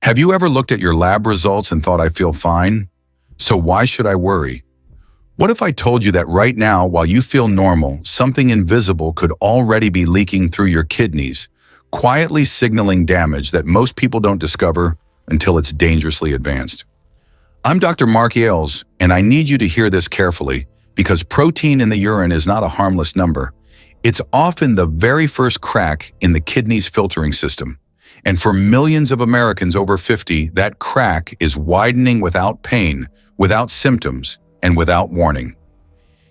Have you ever looked at your lab results and thought, I feel fine? So why should I worry? What if I told you that right now, while you feel normal, something invisible could already be leaking through your kidneys, quietly signaling damage that most people don't discover until it's dangerously advanced? I'm Dr. Mark Yales, and I need you to hear this carefully because protein in the urine is not a harmless number. It's often the very first crack in the kidney's filtering system. And for millions of Americans over 50, that crack is widening without pain, without symptoms, and without warning.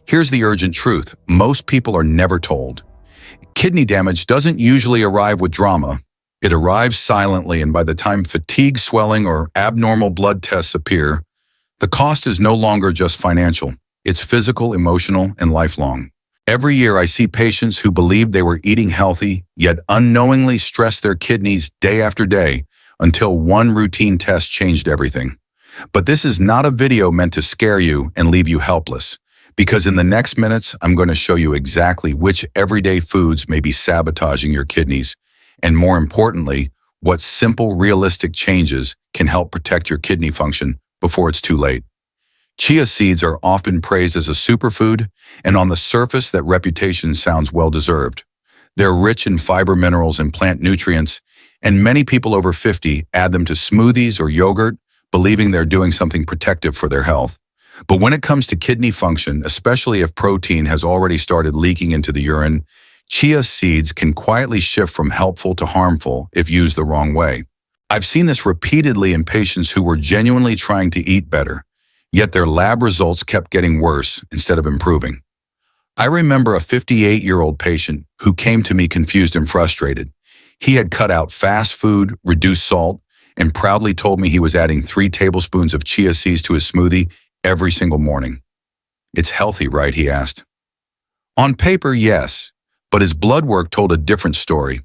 Here's the urgent truth. Most people are never told. Kidney damage doesn't usually arrive with drama. It arrives silently, and by the time fatigue, swelling, or abnormal blood tests appear, the cost is no longer just financial. It's physical, emotional, and lifelong. Every year, I see patients who believed they were eating healthy, yet unknowingly stress their kidneys day after day until one routine test changed everything. But this is not a video meant to scare you and leave you helpless, because in the next minutes, I'm going to show you exactly which everyday foods may be sabotaging your kidneys, and more importantly, what simple, realistic changes can help protect your kidney function before it's too late. Chia seeds are often praised as a superfood, and on the surface, that reputation sounds well-deserved. They're rich in fiber, minerals, and plant nutrients, and many people over 50 add them to smoothies or yogurt, believing they're doing something protective for their health. But when it comes to kidney function, especially if protein has already started leaking into the urine, chia seeds can quietly shift from helpful to harmful if used the wrong way. I've seen this repeatedly in patients who were genuinely trying to eat better, yet their lab results kept getting worse instead of improving. I remember a 58-year-old patient who came to me confused and frustrated. He had cut out fast food, reduced salt, and proudly told me he was adding 3 tablespoons of chia seeds to his smoothie every single morning. "It's healthy, right?" he asked. On paper, yes, but his blood work told a different story.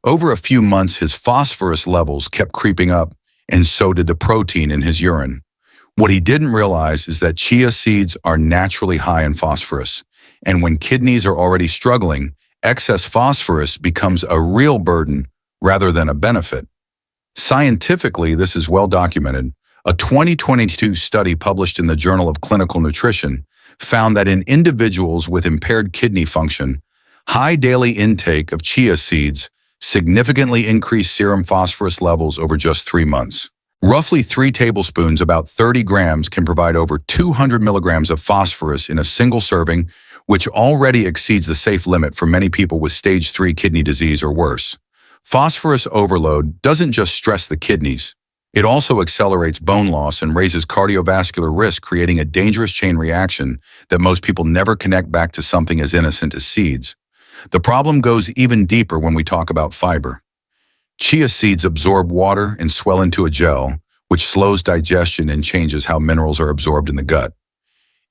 Over a few months, his phosphorus levels kept creeping up, and so did the protein in his urine. What he didn't realize is that chia seeds are naturally high in phosphorus, and when kidneys are already struggling, excess phosphorus becomes a real burden rather than a benefit. Scientifically, this is well documented. A 2022 study published in the Journal of Clinical Nutrition found that in individuals with impaired kidney function, high daily intake of chia seeds significantly increased serum phosphorus levels over just 3 months. Roughly 3 tablespoons, about 30 grams, can provide over 200 milligrams of phosphorus in a single serving, which already exceeds the safe limit for many people with stage 3 kidney disease or worse. Phosphorus overload doesn't just stress the kidneys. It also accelerates bone loss and raises cardiovascular risk, creating a dangerous chain reaction that most people never connect back to something as innocent as seeds. The problem goes even deeper when we talk about fiber. Chia seeds absorb water and swell into a gel, which slows digestion and changes how minerals are absorbed in the gut.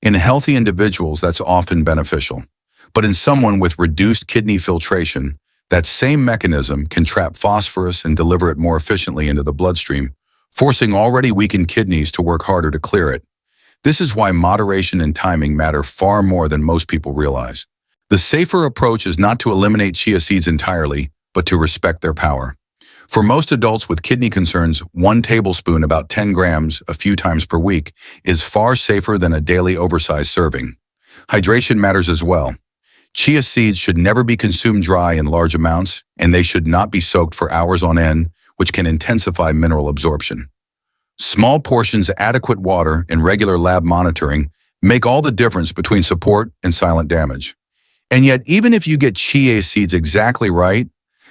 In healthy individuals, that's often beneficial. But in someone with reduced kidney filtration, that same mechanism can trap phosphorus and deliver it more efficiently into the bloodstream, forcing already weakened kidneys to work harder to clear it. This is why moderation and timing matter far more than most people realize. The safer approach is not to eliminate chia seeds entirely, but to respect their power. For most adults with kidney concerns, 1 tablespoon, about 10 grams, a few times per week, is far safer than a daily oversized serving. Hydration matters as well. Chia seeds should never be consumed dry in large amounts, and they should not be soaked for hours on end, which can intensify mineral absorption. Small portions, adequate water, and regular lab monitoring make all the difference between support and silent damage. And yet, even if you get chia seeds exactly right,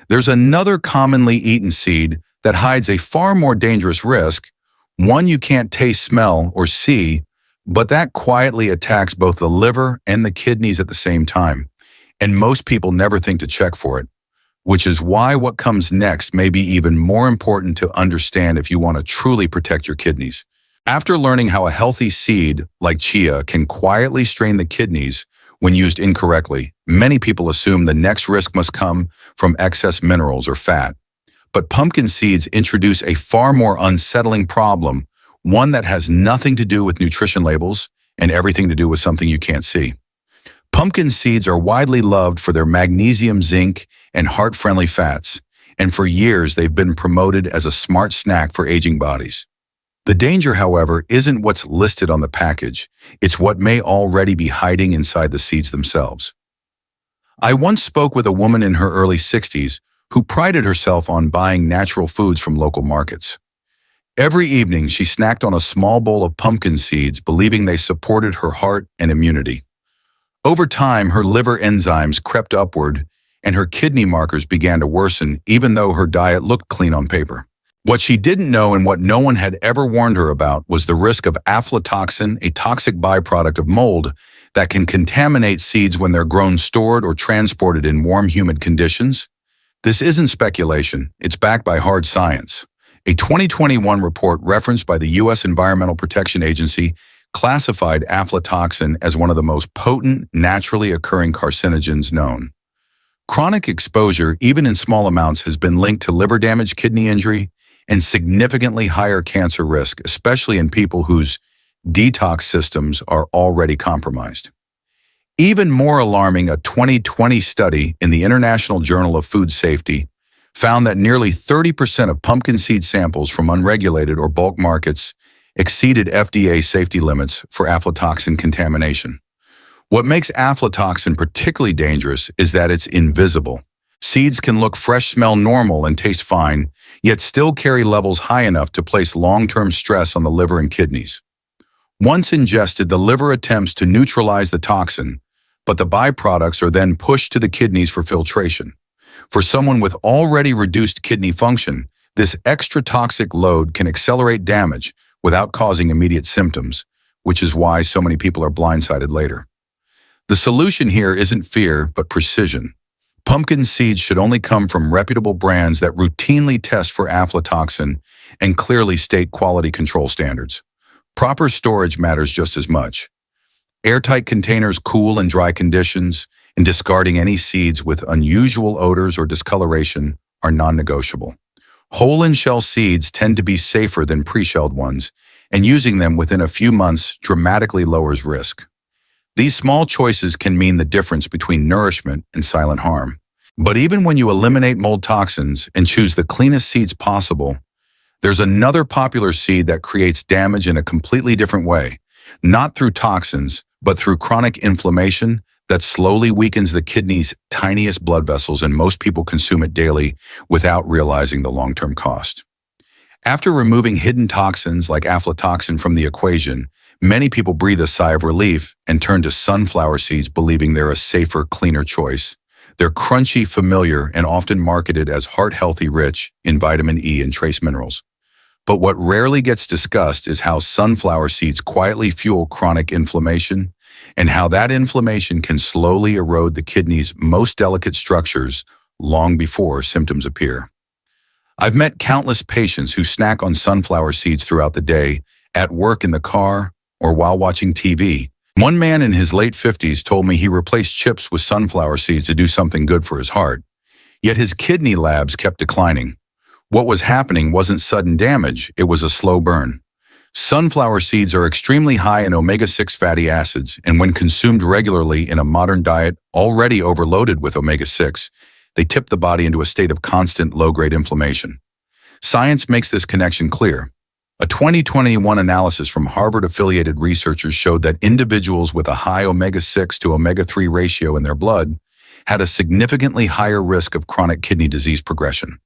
there's another commonly eaten seed that hides a far more dangerous risk, one you can't taste, smell, or see, but that quietly attacks both the liver and the kidneys at the same time. And most people never think to check for it, which is why what comes next may be even more important to understand if you want to truly protect your kidneys. After learning how a healthy seed like chia can quietly strain the kidneys when used incorrectly, many people assume the next risk must come from excess minerals or fat. But pumpkin seeds introduce a far more unsettling problem, one that has nothing to do with nutrition labels and everything to do with something you can't see. Pumpkin seeds are widely loved for their magnesium, zinc, and heart-friendly fats, and for years they've been promoted as a smart snack for aging bodies. The danger, however, isn't what's listed on the package. It's what may already be hiding inside the seeds themselves. I once spoke with a woman in her early 60s who prided herself on buying natural foods from local markets. Every evening, she snacked on a small bowl of pumpkin seeds, believing they supported her heart and immunity. Over time, her liver enzymes crept upward, and her kidney markers began to worsen, even though her diet looked clean on paper. What she didn't know and what no one had ever warned her about was the risk of aflatoxin, a toxic byproduct of mold that can contaminate seeds when they're grown, stored, or transported in warm, humid conditions. This isn't speculation, it's backed by hard science. A 2021 report referenced by the U.S. Environmental Protection Agency classified aflatoxin as one of the most potent, naturally occurring carcinogens known. Chronic exposure, even in small amounts, has been linked to liver damage, kidney injury, and significantly higher cancer risk, especially in people whose detox systems are already compromised. Even more alarming, a 2020 study in the International Journal of Food Safety found that nearly 30% of pumpkin seed samples from unregulated or bulk markets exceeded FDA safety limits for aflatoxin contamination. What makes aflatoxin particularly dangerous is that it's invisible. Seeds can look fresh, smell normal, and taste fine, yet still carry levels high enough to place long-term stress on the liver and kidneys. Once ingested, the liver attempts to neutralize the toxin, but the byproducts are then pushed to the kidneys for filtration. For someone with already reduced kidney function, this extra toxic load can accelerate damage without causing immediate symptoms, which is why so many people are blindsided later. The solution here isn't fear, but precision. Pumpkin seeds should only come from reputable brands that routinely test for aflatoxin and clearly state quality control standards. Proper storage matters just as much. Airtight containers, cool and dry conditions, and discarding any seeds with unusual odors or discoloration are non-negotiable. Whole and shell seeds tend to be safer than pre-shelled ones, and using them within a few months dramatically lowers risk. These small choices can mean the difference between nourishment and silent harm. But even when you eliminate mold toxins and choose the cleanest seeds possible, there's another popular seed that creates damage in a completely different way, not through toxins, but through chronic inflammation that slowly weakens the kidney's tiniest blood vessels, and most people consume it daily without realizing the long-term cost. After removing hidden toxins like aflatoxin from the equation, many people breathe a sigh of relief and turn to sunflower seeds, believing they're a safer, cleaner choice. They're crunchy, familiar, and often marketed as heart-healthy, rich in vitamin E and trace minerals. But what rarely gets discussed is how sunflower seeds quietly fuel chronic inflammation, and how that inflammation can slowly erode the kidney's most delicate structures long before symptoms appear. I've met countless patients who snack on sunflower seeds throughout the day, at work, in the car, or while watching TV. One man in his late 50s told me he replaced chips with sunflower seeds to do something good for his heart. Yet his kidney labs kept declining. What was happening wasn't sudden damage, it was a slow burn. Sunflower seeds are extremely high in omega-6 fatty acids, and when consumed regularly in a modern diet already overloaded with omega-6, they tip the body into a state of constant low-grade inflammation. Science makes this connection clear. A 2021 analysis from Harvard-affiliated researchers showed that individuals with a high omega-6 to omega-3 ratio in their blood had a significantly higher risk of chronic kidney disease progression.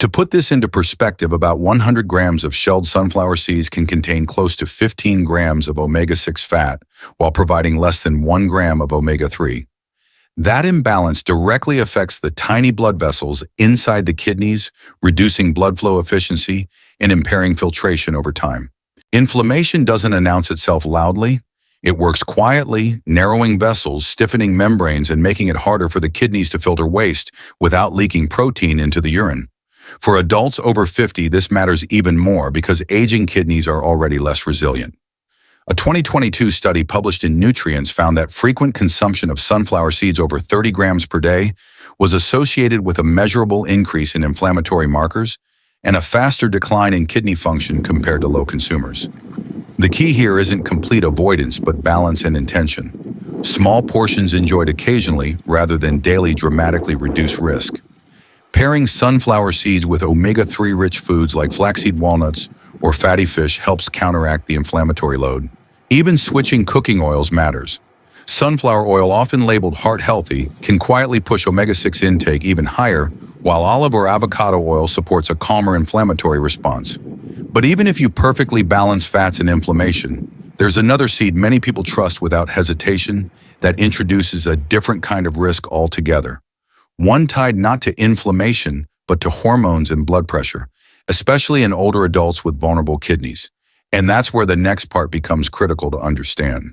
To put this into perspective, about 100 grams of shelled sunflower seeds can contain close to 15 grams of omega-6 fat, while providing less than 1 gram of omega-3. That imbalance directly affects the tiny blood vessels inside the kidneys, reducing blood flow efficiency and impairing filtration over time. Inflammation doesn't announce itself loudly. It works quietly, narrowing vessels, stiffening membranes, and making it harder for the kidneys to filter waste without leaking protein into the urine. For adults over 50, this matters even more because aging kidneys are already less resilient. A 2022 study published in Nutrients found that frequent consumption of sunflower seeds over 30 grams per day was associated with a measurable increase in inflammatory markers and a faster decline in kidney function compared to low consumers. The key here isn't complete avoidance, but balance and intention. Small portions enjoyed occasionally rather than daily dramatically reduce risk. Pairing sunflower seeds with omega-3 rich foods like flaxseed walnuts or fatty fish helps counteract the inflammatory load. Even switching cooking oils matters. Sunflower oil, often labeled heart-healthy, can quietly push omega-6 intake even higher, while olive or avocado oil supports a calmer inflammatory response. But even if you perfectly balance fats and inflammation, there's another seed many people trust without hesitation that introduces a different kind of risk altogether. One tied not to inflammation, but to hormones and blood pressure, especially in older adults with vulnerable kidneys. And that's where the next part becomes critical to understand.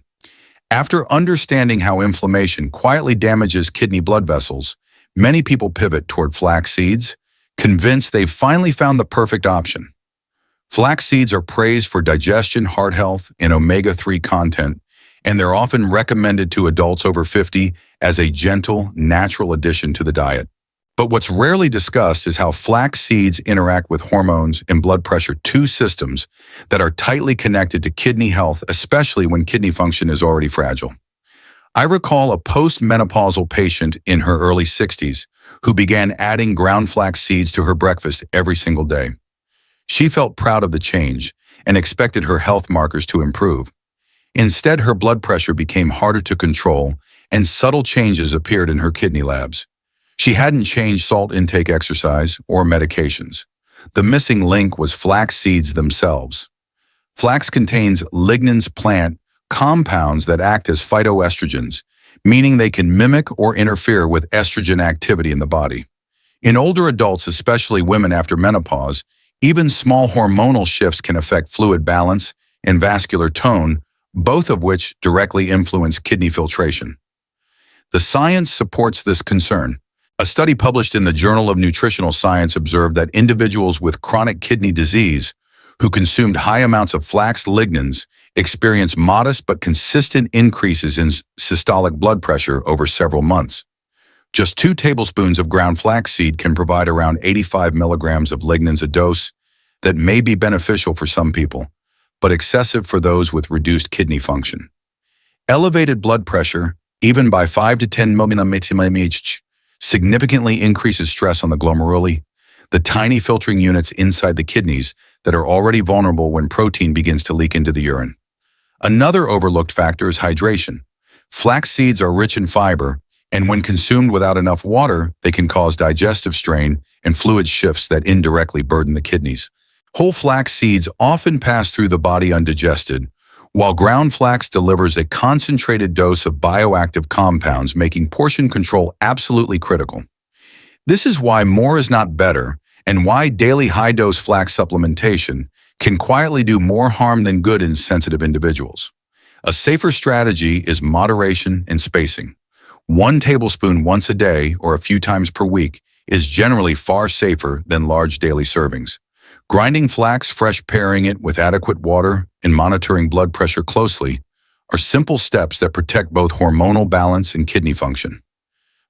After understanding how inflammation quietly damages kidney blood vessels, many people pivot toward flax seeds, convinced they've finally found the perfect option. Flax seeds are praised for digestion, heart health, and omega-3 content, and they're often recommended to adults over 50 as a gentle, natural addition to the diet. But what's rarely discussed is how flax seeds interact with hormones and blood pressure, two systems that are tightly connected to kidney health, especially when kidney function is already fragile. I recall a post-menopausal patient in her early 60s who began adding ground flax seeds to her breakfast every single day. She felt proud of the change and expected her health markers to improve. Instead, her blood pressure became harder to control, and subtle changes appeared in her kidney labs. She hadn't changed salt intake, exercise, or medications. The missing link was flax seeds themselves. Flax contains lignans, plant compounds that act as phytoestrogens, meaning they can mimic or interfere with estrogen activity in the body. In older adults, especially women after menopause, even small hormonal shifts can affect fluid balance and vascular tone, both of which directly influence kidney filtration. The science supports this concern. A study published in the Journal of Nutritional Science observed that individuals with chronic kidney disease who consumed high amounts of flax lignans experienced modest but consistent increases in systolic blood pressure over several months. Just 2 tablespoons of ground flaxseed can provide around 85 milligrams of lignans, a dose that may be beneficial for some people, but excessive for those with reduced kidney function. Elevated blood pressure, even by 5 to 10 mmHg, significantly increases stress on the glomeruli, the tiny filtering units inside the kidneys that are already vulnerable when protein begins to leak into the urine. Another overlooked factor is hydration. Flax seeds are rich in fiber, and when consumed without enough water, they can cause digestive strain and fluid shifts that indirectly burden the kidneys. Whole flax seeds often pass through the body undigested, while ground flax delivers a concentrated dose of bioactive compounds, making portion control absolutely critical. This is why more is not better, and why daily high-dose flax supplementation can quietly do more harm than good in sensitive individuals. A safer strategy is moderation and spacing. 1 tablespoon once a day or a few times per week is generally far safer than large daily servings. Grinding flax fresh, pairing it with adequate water, and monitoring blood pressure closely are simple steps that protect both hormonal balance and kidney function.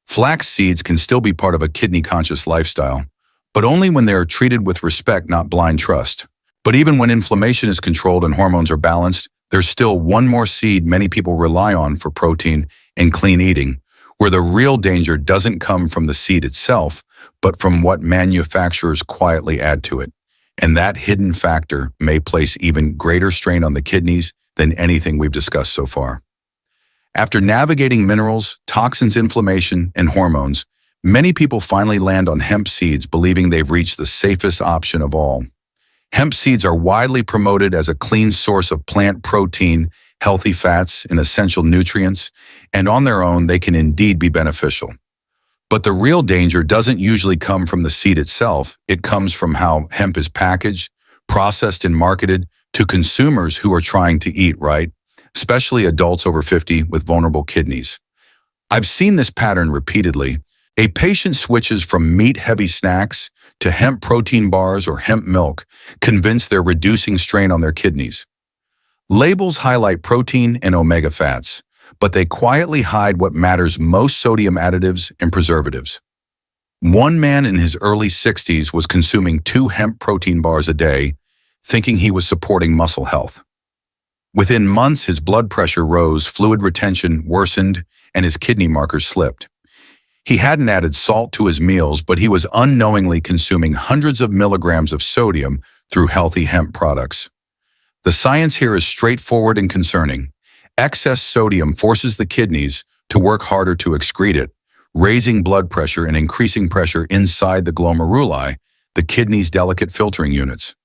Flax seeds can still be part of a kidney-conscious lifestyle, but only when they are treated with respect, not blind trust. But even when inflammation is controlled and hormones are balanced, there's still one more seed many people rely on for protein and clean eating, where the real danger doesn't come from the seed itself, but from what manufacturers quietly add to it. And that hidden factor may place even greater strain on the kidneys than anything we've discussed so far. After navigating minerals, toxins, inflammation, and hormones, many people finally land on hemp seeds, believing they've reached the safest option of all. Hemp seeds are widely promoted as a clean source of plant protein, healthy fats, and essential nutrients, and on their own, they can indeed be beneficial. But the real danger doesn't usually come from the seed itself. It comes from how hemp is packaged, processed, and marketed to consumers who are trying to eat right, especially adults over 50 with vulnerable kidneys. I've seen this pattern repeatedly. A patient switches from meat-heavy snacks to hemp protein bars or hemp milk, convinced they're reducing strain on their kidneys. Labels highlight protein and omega fats, but they quietly hide what matters most: sodium additives and preservatives. One man in his early 60s was consuming 2 hemp protein bars a day, thinking he was supporting muscle health. Within months, his blood pressure rose, fluid retention worsened, and his kidney markers slipped. He hadn't added salt to his meals, but he was unknowingly consuming hundreds of milligrams of sodium through healthy hemp products. The science here is straightforward and concerning. Excess sodium forces the kidneys to work harder to excrete it, raising blood pressure and increasing pressure inside the glomeruli, the kidney's delicate filtering units.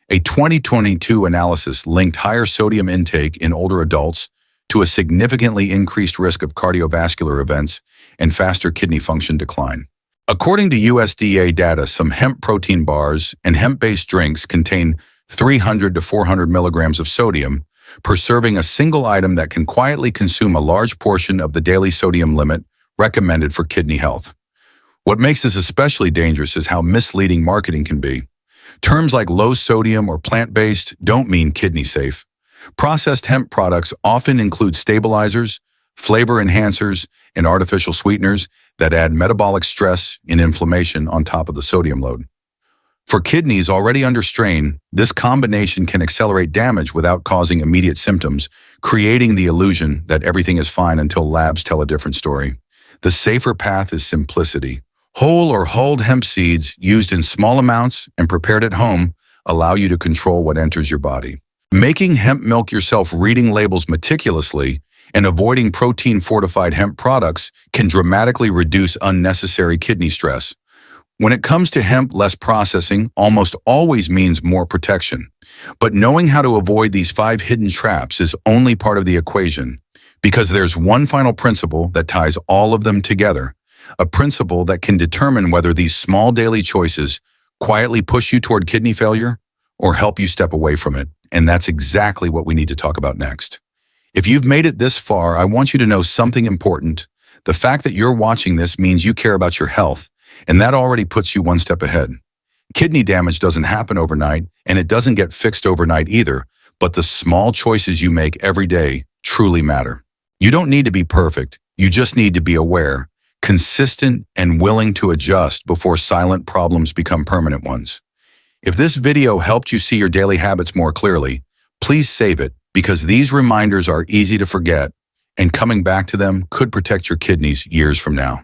A 2022 analysis linked higher sodium intake in older adults to a significantly increased risk of cardiovascular events and faster kidney function decline. According to USDA data, some hemp protein bars and hemp-based drinks contain 300 to 400 milligrams of sodium per serving, a single item that can quietly consume a large portion of the daily sodium limit recommended for kidney health. What makes this especially dangerous is how misleading marketing can be. Terms like low sodium or plant-based don't mean kidney safe. Processed hemp products often include stabilizers, flavor enhancers, and artificial sweeteners that add metabolic stress and inflammation on top of the sodium load. For kidneys already under strain, this combination can accelerate damage without causing immediate symptoms, creating the illusion that everything is fine until labs tell a different story. The safer path is simplicity. Whole or hulled hemp seeds used in small amounts and prepared at home allow you to control what enters your body. Making hemp milk yourself, reading labels meticulously, and avoiding protein-fortified hemp products can dramatically reduce unnecessary kidney stress. When it comes to hemp, less processing almost always means more protection. But knowing how to avoid these 5 hidden traps is only part of the equation, because there's one final principle that ties all of them together, a principle that can determine whether these small daily choices quietly push you toward kidney failure or help you step away from it. And that's exactly what we need to talk about next. If you've made it this far, I want you to know something important. The fact that you're watching this means you care about your health, and that already puts you one step ahead. Kidney damage doesn't happen overnight, and it doesn't get fixed overnight either, but the small choices you make every day truly matter. You don't need to be perfect. You just need to be aware, consistent, and willing to adjust before silent problems become permanent ones. If this video helped you see your daily habits more clearly, please save it, because these reminders are easy to forget, and coming back to them could protect your kidneys years from now.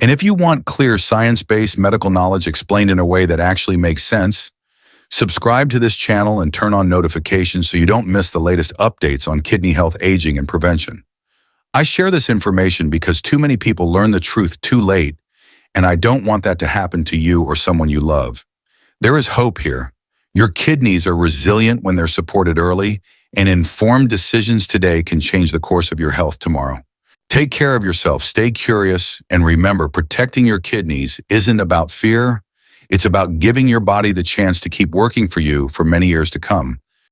And if you want clear science-based medical knowledge explained in a way that actually makes sense, subscribe to this channel and turn on notifications so you don't miss the latest updates on kidney health, aging, and prevention. I share this information because too many people learn the truth too late, and I don't want that to happen to you or someone you love. There is hope here. Your kidneys are resilient when they're supported early, and informed decisions today can change the course of your health tomorrow. Take care of yourself, stay curious, and remember, protecting your kidneys isn't about fear. It's about giving your body the chance to keep working for you for many years to come.